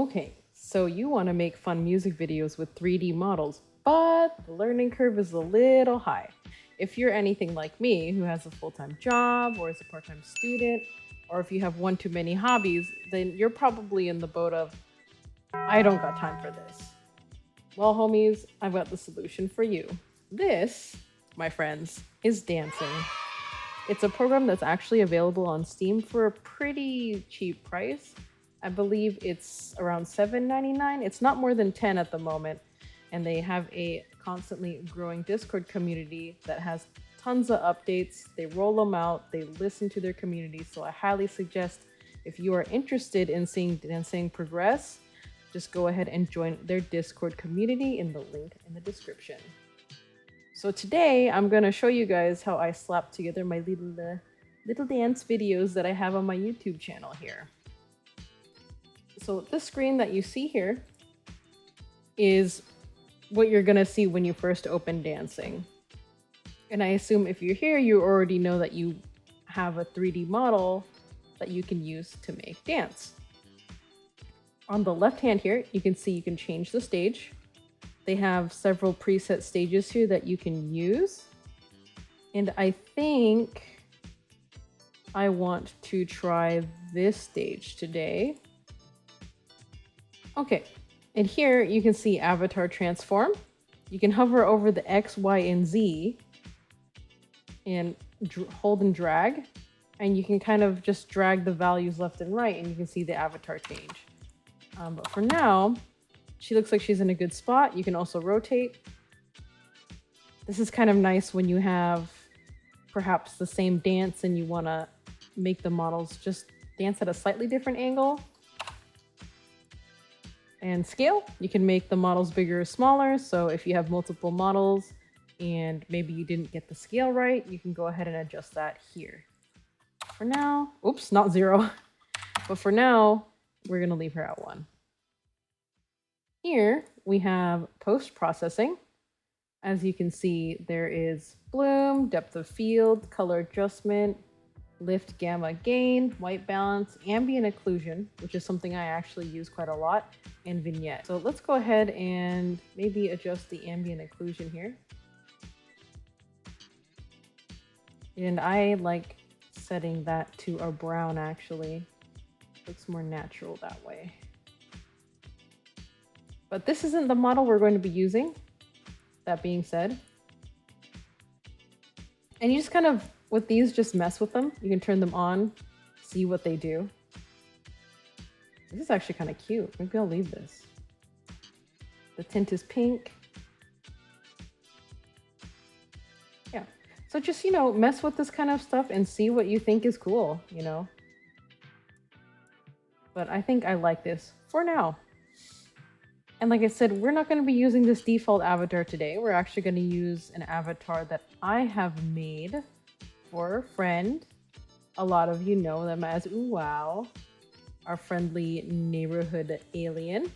Okay, so you want to make fun music videos with 3D models, but the learning curve is a little high. If you're anything like me, who has a full-time job or is a part-time student, or if you have one too many hobbies, then you're probably in the boat of, I don't got time for this. Well, homies, I've got the solution for you. This, my friends, is dancing. It's a program that's actually available on Steam for a pretty cheap price. I believe it's around $7.99. It's not more than 10 at the moment. And they have a constantly growing Discord community that has tons of updates. They roll them out, they listen to their community. So I highly suggest, if you are interested in seeing dancing progress, just go ahead and join their Discord community in the link in the description. So today I'm gonna show you guys how I slap together my little dance videos that I have on my YouTube channel here. So this screen that you see here is what you're gonna see when you first open dancing. And I assume if you're here, you already know that you have a 3D model that you can use to make dance. On the left hand here, you can see you can change the stage. They have several preset stages here that you can use. And I think I want to try this stage today. Okay, and here you can see avatar transform. You can hover over the X, Y, and Z and hold and drag. And you can kind of just drag the values left and right and you can see the avatar change. But for now, she looks like she's in a good spot. You can also rotate. This is kind of nice when you have perhaps the same dance and you want to make the models just dance at a slightly different angle. And scale, you can make the models bigger or smaller. So if you have multiple models and maybe you didn't get the scale right, you can go ahead and adjust that here. For now, oops, not 0. But for now, we're going to leave her at 1. Here we have post-processing. As you can see, there is bloom, depth of field, color adjustment, lift, gamma, gain, white balance, ambient occlusion, which is something I actually use quite a lot, and vignette. So let's go ahead and maybe adjust the ambient occlusion here. And I like setting that to a brown actually. Looks more natural that way. But this isn't the model we're going to be using, that being said. And you just kind of, with these, just mess with them. You can turn them on, see what they do. This is actually kind of cute. Maybe I'll leave this. The tint is pink. Yeah. So just, you know, mess with this kind of stuff and see what you think is cool, you know. But I think I like this for now. And like I said, we're not going to be using this default avatar today. We're actually going to use an avatar that I have made for a friend. A lot of you know them as Ooh Wow, our friendly neighborhood alien.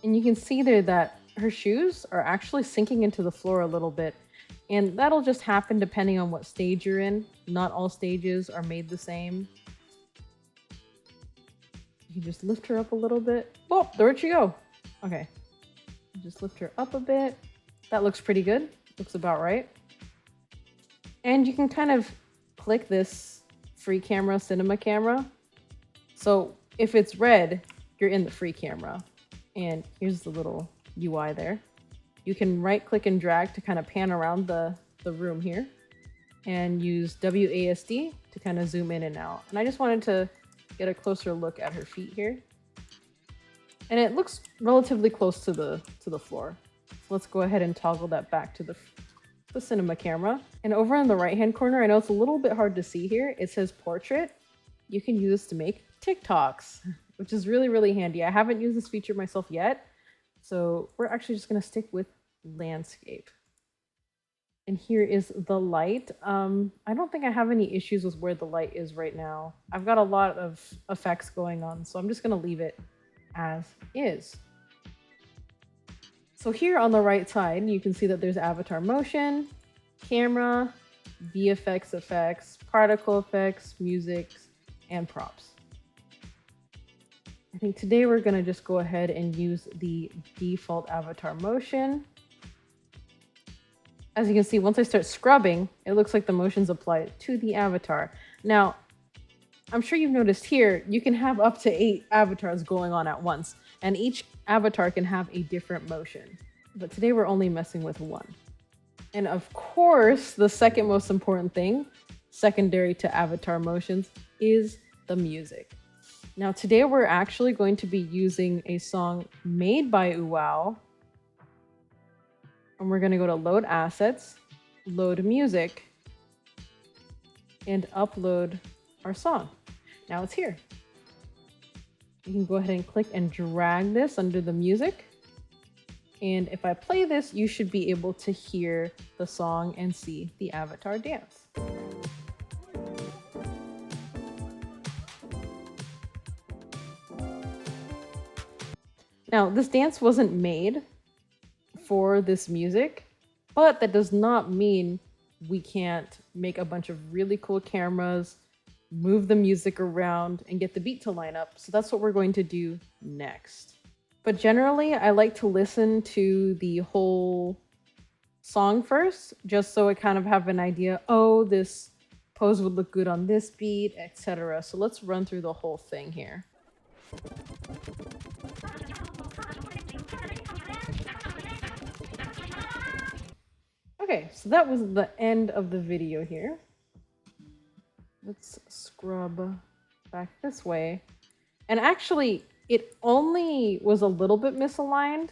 And you can see there that her shoes are actually sinking into the floor a little bit. And that'll just happen depending on what stage you're in. Not all stages are made the same. You can just lift her up a little bit. Oh, where'd she go? Okay. Just lift her up a bit. That looks pretty good. Looks about right. And you can kind of click this free camera, cinema camera. So if it's red, you're in the free camera. And here's the little UI there. You can right click and drag to kind of pan around the room here. And use WASD to kind of zoom in and out. And I just wanted to get a closer look at her feet here. And it looks relatively close to the floor. So let's go ahead and toggle that back to the cinema camera. And over in the right hand corner, I know it's a little bit hard to see here, it says portrait. You can use this to make TikToks, which is really, really handy. I haven't used this feature myself yet, so we're actually just gonna stick with landscape. And here is the light. I don't think I have any issues with where the light is right now. I've got a lot of effects going on, so I'm just gonna leave it as is. So here on the right side, you can see that there's avatar motion, camera, VFX effects, particle effects, music, and props. I think today we're going to just go ahead and use the default avatar motion. As you can see, once I start scrubbing, it looks like the motions apply to the avatar. Now, I'm sure you've noticed here, you can have up to 8 avatars going on at once, and each avatar can have a different motion. But today we're only messing with one. And of course, the second most important thing, secondary to avatar motions, is the music. Now today we're actually going to be using a song made by Uwao. And we're going to go to Load Assets, Load Music, and upload our song. Now it's here. You can go ahead and click and drag this under the music. And if I play this, you should be able to hear the song and see the avatar dance. Now, this dance wasn't made for this music, but that does not mean we can't make a bunch of really cool cameras, move the music around, and get the beat to line up. So that's what we're going to do next. But generally, I like to listen to the whole song first, just so I kind of have an idea, oh, this pose would look good on this beat, etc. So let's run through the whole thing here. Okay, so that was the end of the video here. Let's scrub back this way. And actually, it only was a little bit misaligned.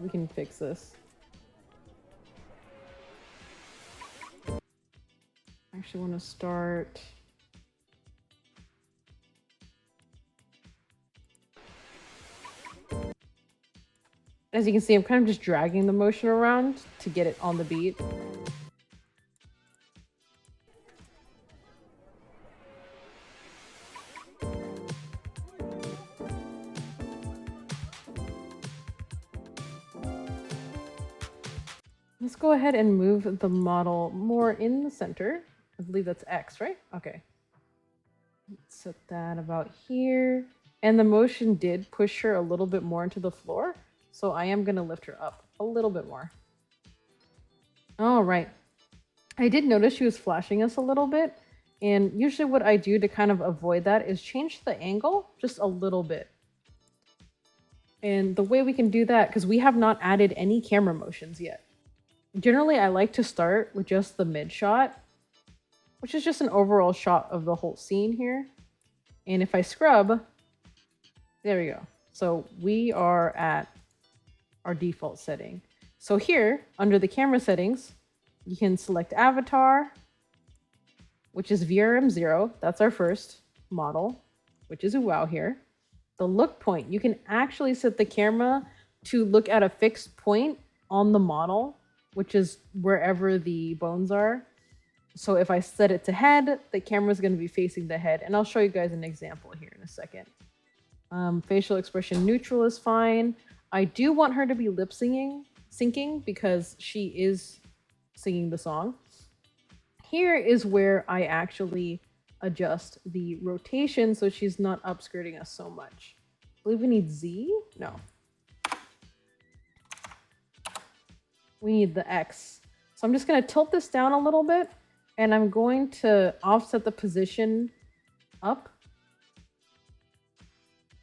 We can fix this. I actually want to start... As you can see, I'm kind of just dragging the motion around to get it on the beat. Let's go ahead and move the model more in the center. I believe that's X, right? Okay. Let's set that about here. And the motion did push her a little bit more into the floor. So I am going to lift her up a little bit more. All right. I did notice she was flashing us a little bit. And usually what I do to kind of avoid that is change the angle just a little bit. And the way we can do that, because we have not added any camera motions yet. Generally, I like to start with just the mid shot, which is just an overall shot of the whole scene here. And if I scrub, there we go. So we are at our default setting. So here, under the camera settings, you can select avatar, which is VRM0. That's our first model, which is Uwao here. The look point, you can actually set the camera to look at a fixed point on the model, which is wherever the bones are. So if I set it to head, the camera is going to be facing the head. And I'll show you guys an example here in a second. Facial expression neutral is fine. I do want her to be lip syncing because she is singing the song. Here is where I actually adjust the rotation so she's not upskirting us so much. I believe we need Z? No. We need the X. So I'm just going to tilt this down a little bit and I'm going to offset the position up.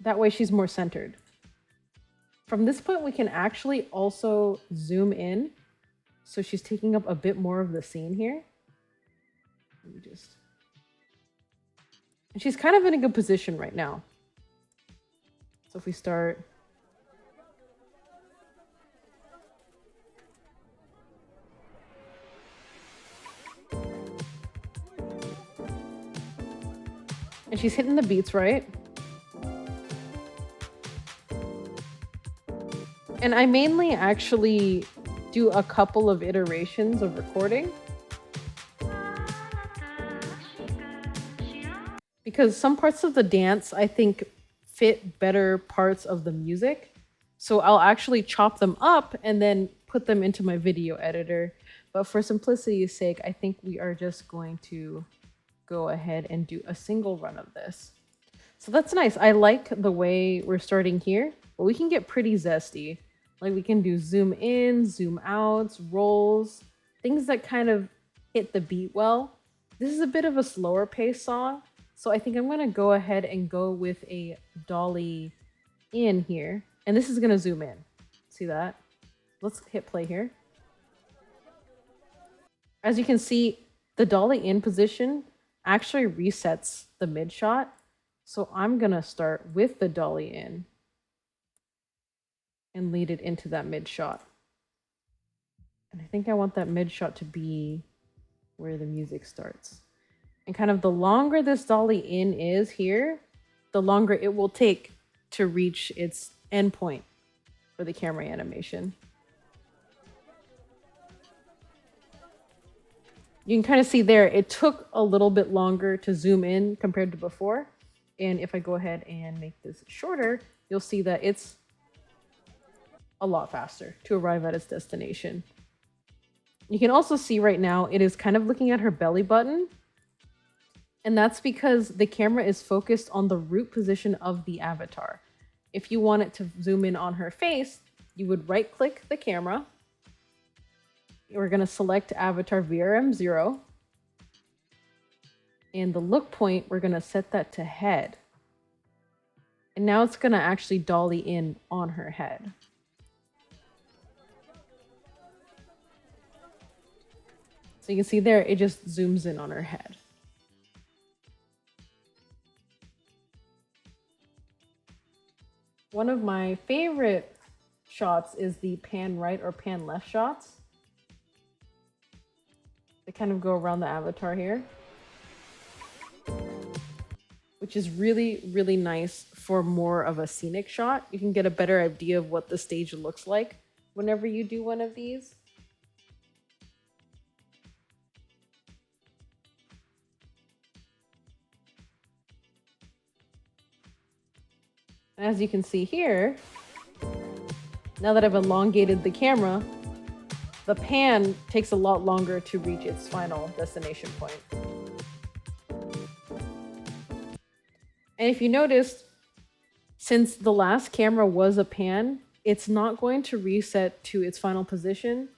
That way she's more centered. From this point, we can actually also zoom in. So she's taking up a bit more of the scene here. Let me just... And she's kind of in a good position right now. So if we start... And she's hitting the beats right. And I mainly actually do a couple of iterations of recording. Because some parts of the dance, I think, fit better parts of the music. So I'll actually chop them up and then put them into my video editor. But for simplicity's sake, I think we are just going to go ahead and do a single run of this. So that's nice. I like the way we're starting here, but we can get pretty zesty. Like we can do zoom in, zoom outs, rolls, things that kind of hit the beat well. This is a bit of a slower pace song, so I think I'm gonna go ahead and go with a dolly in here. And this is gonna zoom in. See that? Let's hit play here. As you can see, the dolly in position actually resets the mid shot. So I'm gonna start with the dolly in and lead it into that mid shot. And I think I want that mid shot to be where the music starts. And kind of the longer this dolly in is here, the longer it will take to reach its endpoint for the camera animation. You can kind of see there, it took a little bit longer to zoom in compared to before. And if I go ahead and make this shorter, you'll see that it's a lot faster to arrive at its destination. You can also see right now, it is kind of looking at her belly button. And that's because the camera is focused on the root position of the avatar. If you want it to zoom in on her face, you would right click the camera. We're going to select avatar VRM0. And the look point, we're going to set that to head. And now it's going to actually dolly in on her head. So you can see there, it just zooms in on her head. One of my favorite shots is the pan right or pan left shots. They kind of go around the avatar here, which is really, really nice for more of a scenic shot. You can get a better idea of what the stage looks like whenever you do one of these. As you can see here, now that I've elongated the camera, the pan takes a lot longer to reach its final destination point. And if you noticed, since the last camera was a pan, it's not going to reset to its final position.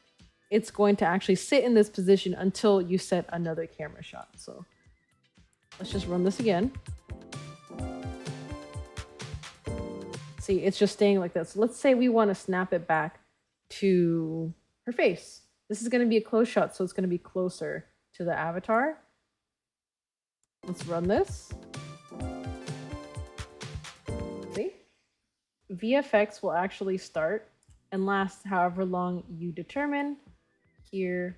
It's going to actually sit in this position until you set another camera shot. So let's just run this again. See, it's just staying like this. Let's say we want to snap it back to her face. This is going to be a close shot, so it's going to be closer to the avatar. Let's run this. See? VFX will actually start and last however long you determine here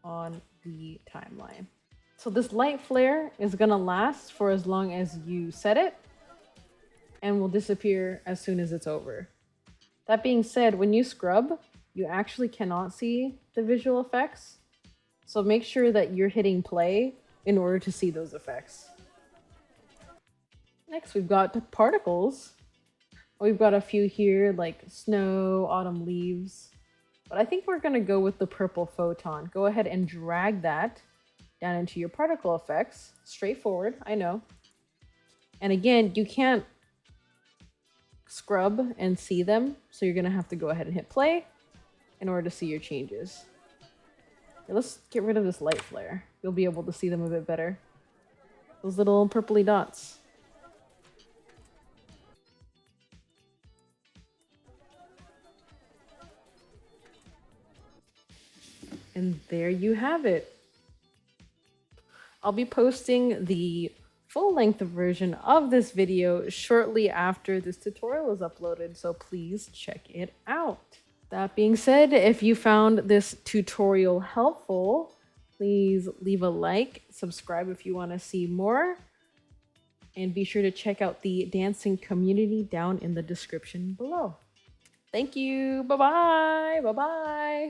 on the timeline. So this light flare is going to last for as long as you set it, and will disappear as soon as it's over. That being said, when you scrub, you actually cannot see the visual effects. So make sure that you're hitting play in order to see those effects. Next, we've got particles. We've got a few here like snow, autumn leaves, but I think we're gonna go with the purple photon. Go ahead and drag that down into your particle effects. Straightforward, I know. And again, you can't scrub and see them, so you're gonna have to go ahead and hit play in order to see your changes. Okay, let's get rid of this light flare. You'll be able to see them a bit better. Those little purpley dots. And there you have it. I'll be posting the full-length version of this video shortly after this tutorial is uploaded, so please check it out. That being said, if you found this tutorial helpful, please leave a like, subscribe if you want to see more, and be sure to check out the dancing community down in the description below. Thank you. Bye-bye. Bye-bye.